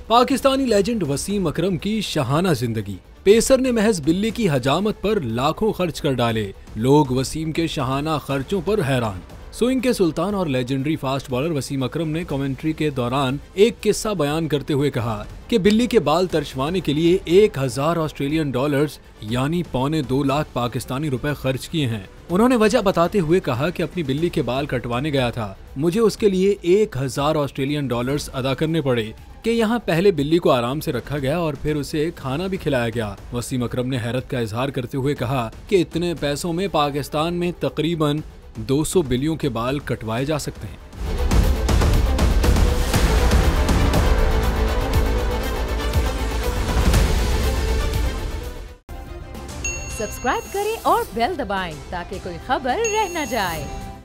Pakistani legend Wasim अकरम की शहाना जिंदगी। Pacer ने महज बिल्ली की हजामत पर लाखों खर्च कर डाले। लोग वसीम के शहाना खर्चों पर हैरान। स्विंग के सुल्तान और लेजेंडरी फास्ट बॉलर वसीम अकरम ने कमेंट्री के दौरान एक किस्सा बयान करते हुए कहा कि बिल्ली के बाल तरछवाने के लिए 1000 ऑस्ट्रेलियन डॉलर्स यानी $2.25 लाख पाकिस्तानी रुपए खर्च किए हैं। उन्होंने वजह बताते हुए कहा कि अपनी बिल्ली के बाल कटवाने गया था, मुझे उसके लिए 1000 ऑस्ट्रेलियन डॉलर्स अदा करने पड़े कि यहाँ पहले बिल्ली को आराम से रखा गया और फिर उसे खाना भी खिलाया गया। वसीम अकरम ने हैरत का इजहार करते हुए कहा कि इतने पैसों में पाकिस्तान में तकरीबन 200 बिल्लियों के बाल कटवाए जा सकते हैं। सब्सक्राइब करें और बेल दबाएं ताकि कोई खबर रह न जाए।